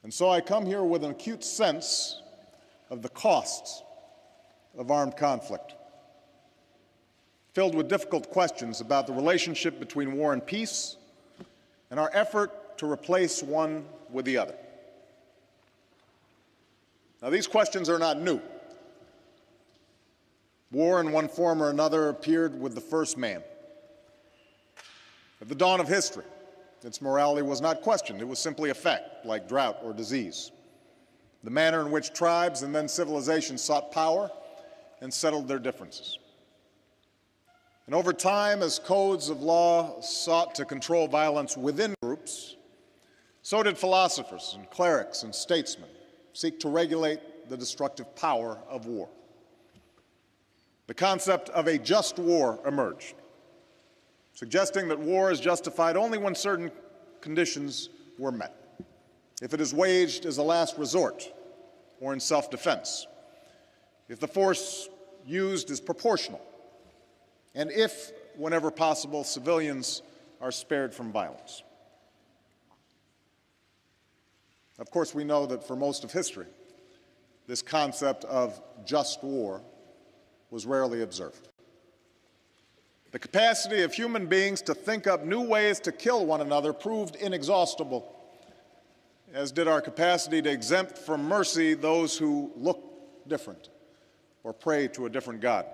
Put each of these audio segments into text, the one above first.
And so I come here with an acute sense of the costs of armed conflict, filled with difficult questions about the relationship between war and peace and our effort to replace one with the other. Now, these questions are not new. War in one form or another appeared with the first man. At the dawn of history, its morality was not questioned. It was simply a fact, like drought or disease. The manner in which tribes and then civilizations sought power and settled their differences. And over time, as codes of law sought to control violence within groups, so did philosophers and clerics and statesmen seek to regulate the destructive power of war. The concept of a just war emerged, suggesting that war is justified only when certain conditions were met. If it is waged as a last resort or in self-defense, if the force used is proportional, and if, whenever possible, civilians are spared from violence. Of course, we know that for most of history, this concept of just war was rarely observed. The capacity of human beings to think up new ways to kill one another proved inexhaustible, as did our capacity to exempt from mercy those who look different or pray to a different God.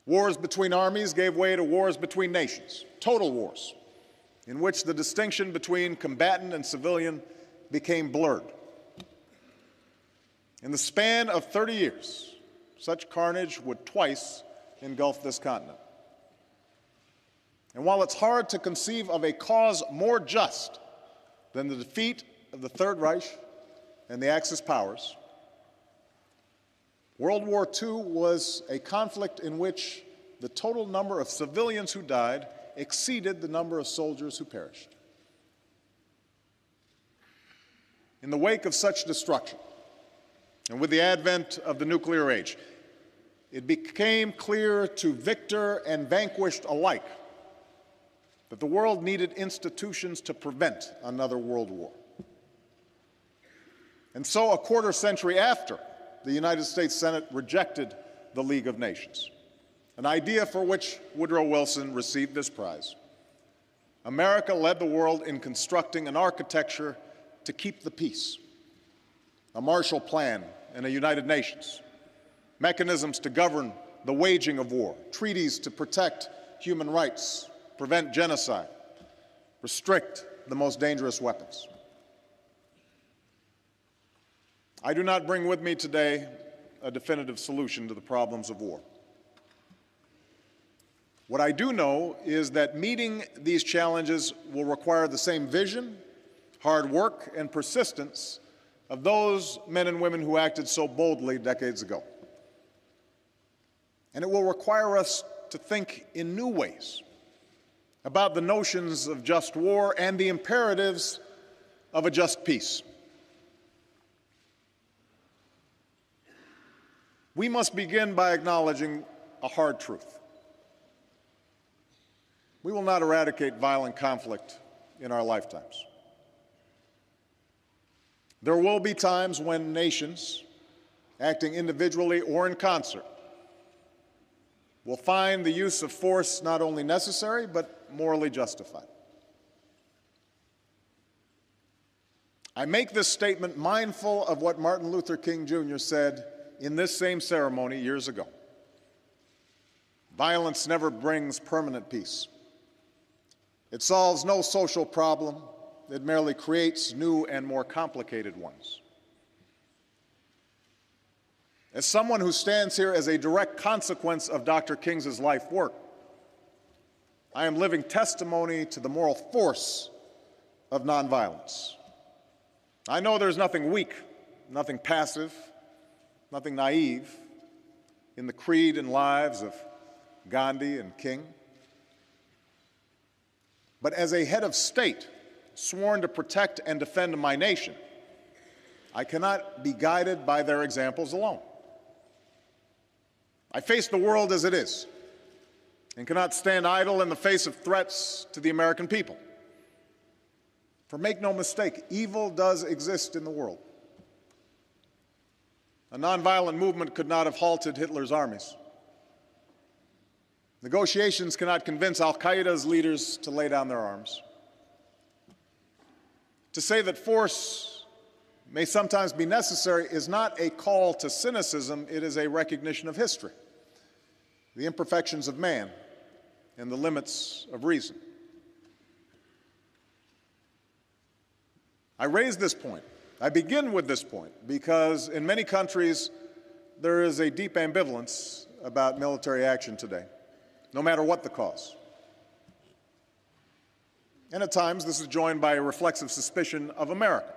Wars between armies gave way to wars between nations, total wars, in which the distinction between combatant and civilian became blurred. In the span of 30 years, such carnage would twice engulf this continent. And while it's hard to conceive of a cause more just than the defeat of the Third Reich and the Axis powers, World War II was a conflict in which the total number of civilians who died exceeded the number of soldiers who perished. In the wake of such destruction, and with the advent of the nuclear age, it became clear to victor and vanquished alike that the world needed institutions to prevent another world war. And so, a quarter century after the United States Senate rejected the League of Nations, an idea for which Woodrow Wilson received this prize, America led the world in constructing an architecture to keep the peace, a Marshall Plan and a United Nations, mechanisms to govern the waging of war, treaties to protect human rights, prevent genocide, restrict the most dangerous weapons. I do not bring with me today a definitive solution to the problems of war. What I do know is that meeting these challenges will require the same vision, hard work, and persistence of those men and women who acted so boldly decades ago. And it will require us to think in new ways about the notions of just war and the imperatives of a just peace. We must begin by acknowledging a hard truth. We will not eradicate violent conflict in our lifetimes. There will be times when nations, acting individually or in concert, will find the use of force not only necessary, but morally justified. I make this statement mindful of what Martin Luther King Jr. said in this same ceremony years ago. Violence never brings permanent peace. It solves no social problem. It merely creates new and more complicated ones. As someone who stands here as a direct consequence of Dr. King's life work, I am living testimony to the moral force of nonviolence. I know there's nothing weak, nothing passive, nothing naive in the creed and lives of Gandhi and King. But as a head of state, sworn to protect and defend my nation, I cannot be guided by their examples alone. I face the world as it is and cannot stand idle in the face of threats to the American people. For make no mistake, evil does exist in the world. A nonviolent movement could not have halted Hitler's armies. Negotiations cannot convince al-Qaeda's leaders to lay down their arms. To say that force may sometimes be necessary is not a call to cynicism, it is a recognition of history, the imperfections of man, and the limits of reason. I raise this point. I begin with this point because in many countries there is a deep ambivalence about military action today, no matter what the cause. And at times this is joined by a reflexive suspicion of America,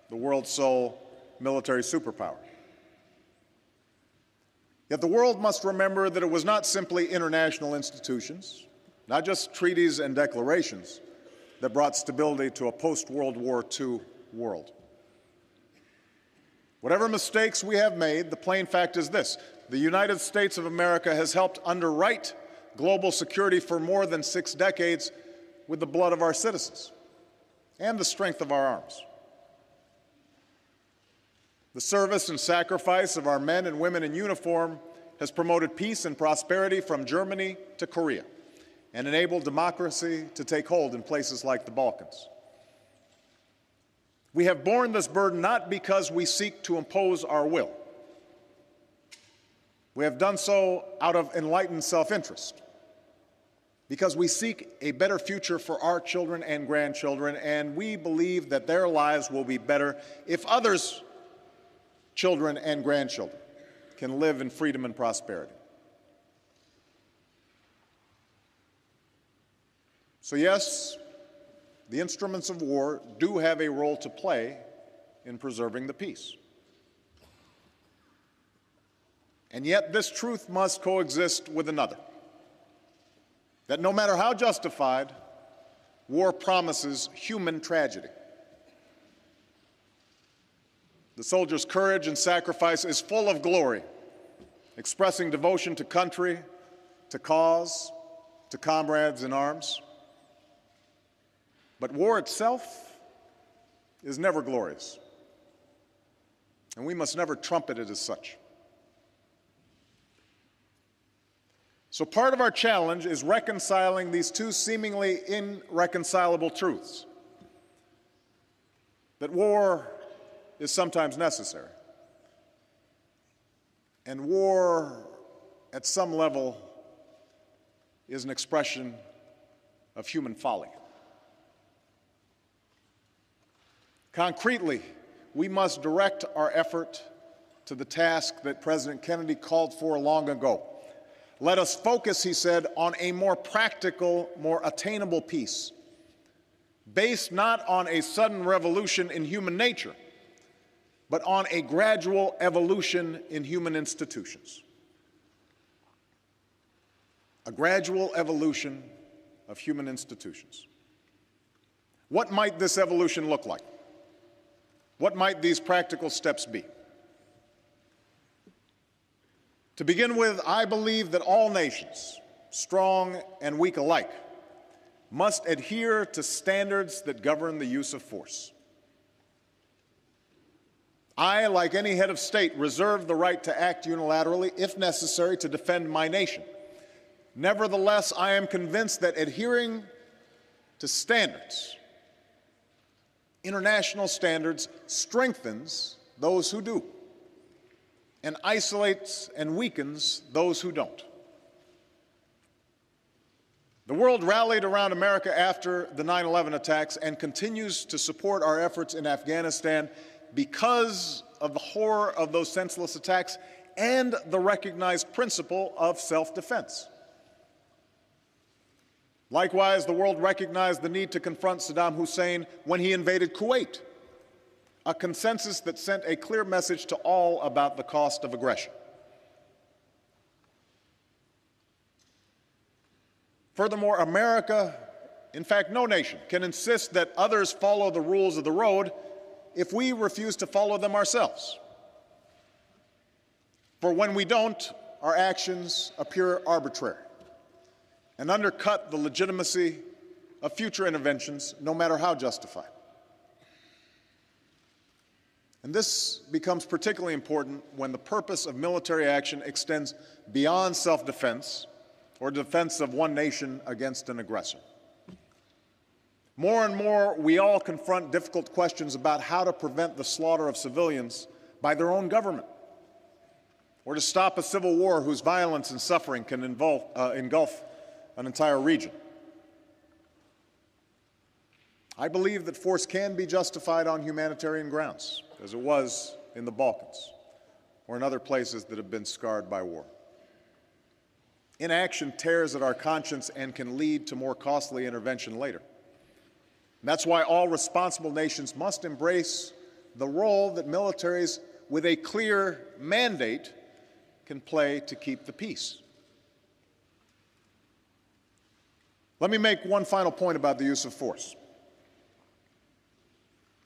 the world's sole military superpower. Yet the world must remember that it was not simply international institutions, not just treaties and declarations, that brought stability to a post-World War II world. Whatever mistakes we have made, the plain fact is this: the United States of America has helped underwrite global security for more than 6 decades with the blood of our citizens and the strength of our arms. The service and sacrifice of our men and women in uniform has promoted peace and prosperity from Germany to Korea and enabled democracy to take hold in places like the Balkans. We have borne this burden not because we seek to impose our will. We have done so out of enlightened self-interest, because we seek a better future for our children and grandchildren, and we believe that their lives will be better if others' children and grandchildren can live in freedom and prosperity. So yes, the instruments of war do have a role to play in preserving the peace. And yet this truth must coexist with another: that no matter how justified, war promises human tragedy. The soldier's courage and sacrifice is full of glory, expressing devotion to country, to cause, to comrades in arms. But war itself is never glorious, and we must never trumpet it as such. So part of our challenge is reconciling these two seemingly irreconcilable truths: that war is sometimes necessary, and war, at some level, is an expression of human folly. Concretely, we must direct our effort to the task that President Kennedy called for long ago. Let us focus, he said, on a more practical, more attainable peace, based not on a sudden revolution in human nature, but on a gradual evolution in human institutions. A gradual evolution of human institutions. What might this evolution look like? What might these practical steps be? To begin with, I believe that all nations, strong and weak alike, must adhere to standards that govern the use of force. I, like any head of state, reserve the right to act unilaterally, if necessary, to defend my nation. Nevertheless, I am convinced that adhering to standards, international standards, strengthens those who do, and isolates and weakens those who don't. The world rallied around America after the 9/11 attacks and continues to support our efforts in Afghanistan because of the horror of those senseless attacks and the recognized principle of self-defense. Likewise, the world recognized the need to confront Saddam Hussein when he invaded Kuwait, a consensus that sent a clear message to all about the cost of aggression. Furthermore, America, in fact, no nation, can insist that others follow the rules of the road if we refuse to follow them ourselves. For when we don't, our actions appear arbitrary and undercut the legitimacy of future interventions, no matter how justified. And this becomes particularly important when the purpose of military action extends beyond self-defense or defense of one nation against an aggressor. More and more, we all confront difficult questions about how to prevent the slaughter of civilians by their own government, or to stop a civil war whose violence and suffering can engulf an entire region. I believe that force can be justified on humanitarian grounds, as it was in the Balkans or in other places that have been scarred by war. Inaction tears at our conscience and can lead to more costly intervention later. And that's why all responsible nations must embrace the role that militaries with a clear mandate can play to keep the peace. Let me make one final point about the use of force.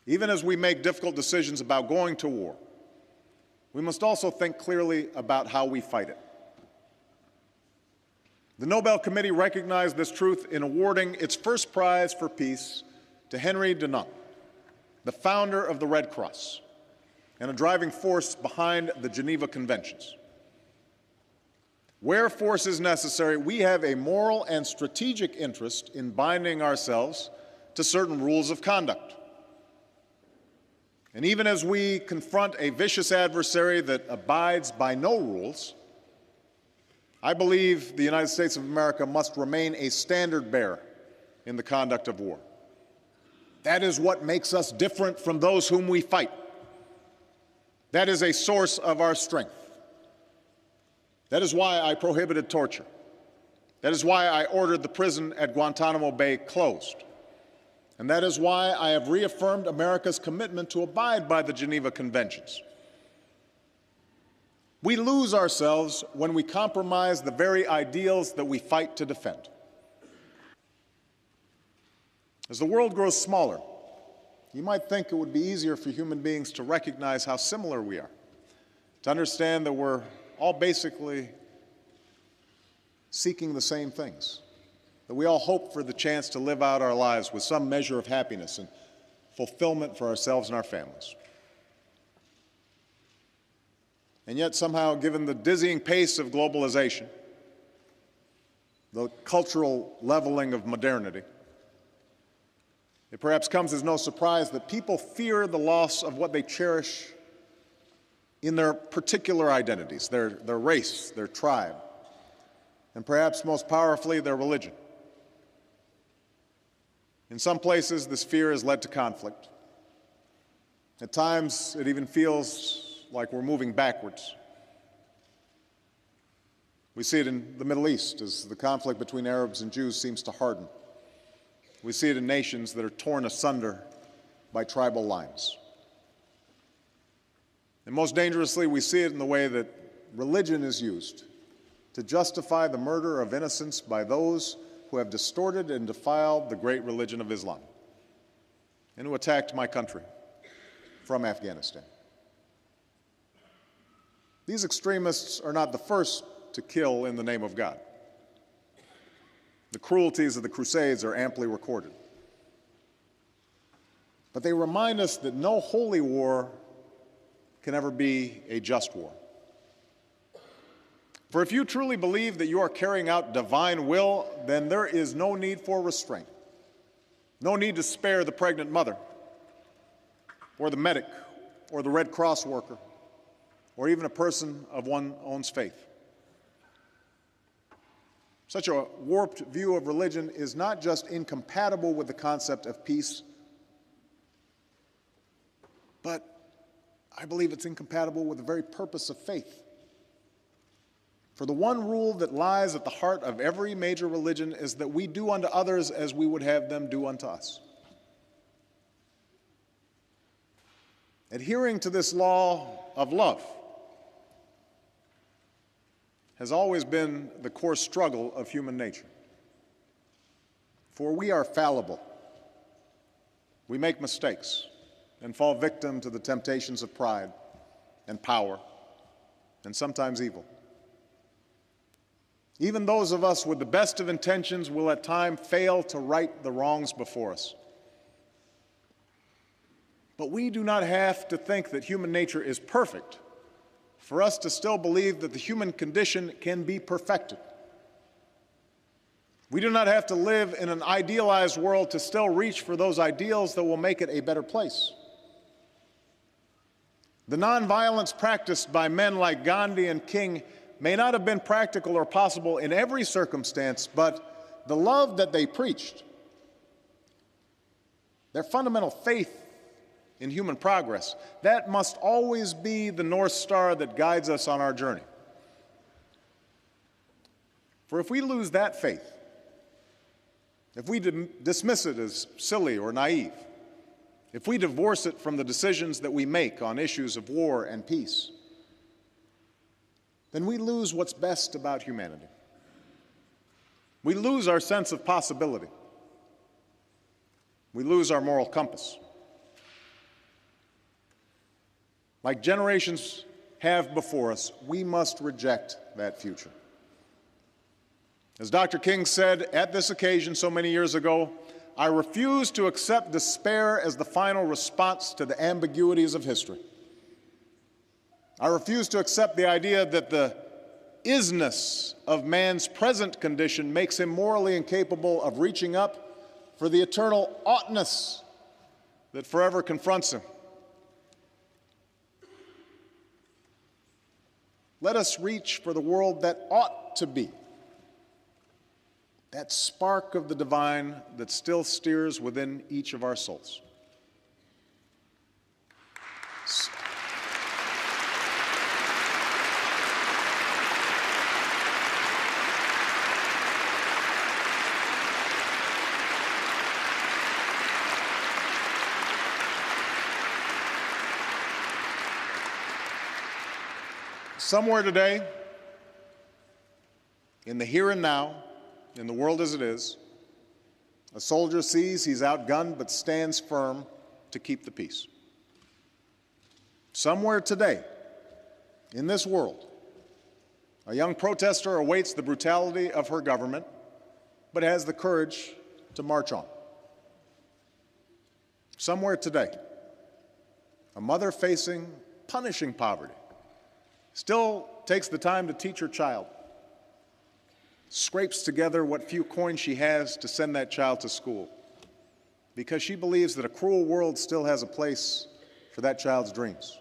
Even as we make difficult decisions about going to war, we must also think clearly about how we fight it. The Nobel Committee recognized this truth in awarding its first prize for peace to Henry Dunant, the founder of the Red Cross and a driving force behind the Geneva Conventions. Where force is necessary, we have a moral and strategic interest in binding ourselves to certain rules of conduct. And even as we confront a vicious adversary that abides by no rules, I believe the United States of America must remain a standard bearer in the conduct of war. That is what makes us different from those whom we fight. That is a source of our strength. That is why I prohibited torture. That is why I ordered the prison at Guantanamo Bay closed. And that is why I have reaffirmed America's commitment to abide by the Geneva Conventions. We lose ourselves when we compromise the very ideals that we fight to defend. As the world grows smaller, you might think it would be easier for human beings to recognize how similar we are, to understand that we're all basically seeking the same things, that we all hope for the chance to live out our lives with some measure of happiness and fulfillment for ourselves and our families. And yet somehow, given the dizzying pace of globalization, the cultural leveling of modernity, it perhaps comes as no surprise that people fear the loss of what they cherish in their particular identities, their race, their tribe, and perhaps most powerfully, their religion. In some places, this fear has led to conflict. At times, it even feels like we're moving backwards. We see it in the Middle East as the conflict between Arabs and Jews seems to harden. We see it in nations that are torn asunder by tribal lines. And most dangerously, we see it in the way that religion is used to justify the murder of innocents by those who have distorted and defiled the great religion of Islam and who attacked my country from Afghanistan. These extremists are not the first to kill in the name of God. The cruelties of the Crusades are amply recorded. But they remind us that no holy war can ever be a just war. For if you truly believe that you are carrying out divine will, then there is no need for restraint, no need to spare the pregnant mother, or the medic, or the Red Cross worker, or even a person of one's own faith. Such a warped view of religion is not just incompatible with the concept of peace, but I believe it's incompatible with the very purpose of faith. For the one rule that lies at the heart of every major religion is that we do unto others as we would have them do unto us. Adhering to this law of love has always been the core struggle of human nature. For we are fallible. We make mistakes and fall victim to the temptations of pride and power and sometimes evil. Even those of us with the best of intentions will at times fail to right the wrongs before us. But we do not have to think that human nature is perfect for us to still believe that the human condition can be perfected. We do not have to live in an idealized world to still reach for those ideals that will make it a better place. The nonviolence practiced by men like Gandhi and King may not have been practical or possible in every circumstance, but the love that they preached, their fundamental faith in human progress, that must always be the North Star that guides us on our journey. For if we lose that faith, if we dismiss it as silly or naive, if we divorce it from the decisions that we make on issues of war and peace, then we lose what's best about humanity. We lose our sense of possibility. We lose our moral compass. Like generations have before us, we must reject that future. As Dr. King said at this occasion so many years ago, I refuse to accept despair as the final response to the ambiguities of history. I refuse to accept the idea that the isness of man's present condition makes him morally incapable of reaching up for the eternal oughtness that forever confronts him. Let us reach for the world that ought to be, that spark of the divine that still steers within each of our souls. Somewhere today, in the here and now, in the world as it is, a soldier sees he's outgunned but stands firm to keep the peace. Somewhere today, in this world, a young protester awaits the brutality of her government but has the courage to march on. Somewhere today, a mother facing punishing poverty still takes the time to teach her child, scrapes together what few coins she has to send that child to school, because she believes that a cruel world still has a place for that child's dreams.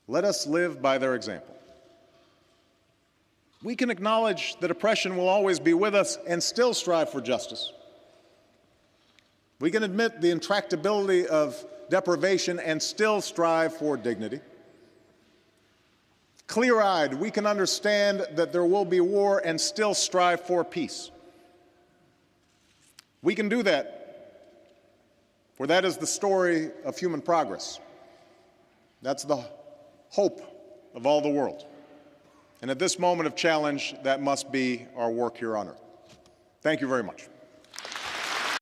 Let us live by their example. We can acknowledge that oppression will always be with us and still strive for justice. We can admit the intractability of deprivation and still strive for dignity. Clear-eyed, we can understand that there will be war and still strive for peace. We can do that, for that is the story of human progress. That's the hope of all the world. And at this moment of challenge, that must be our work here on earth. Thank you very much.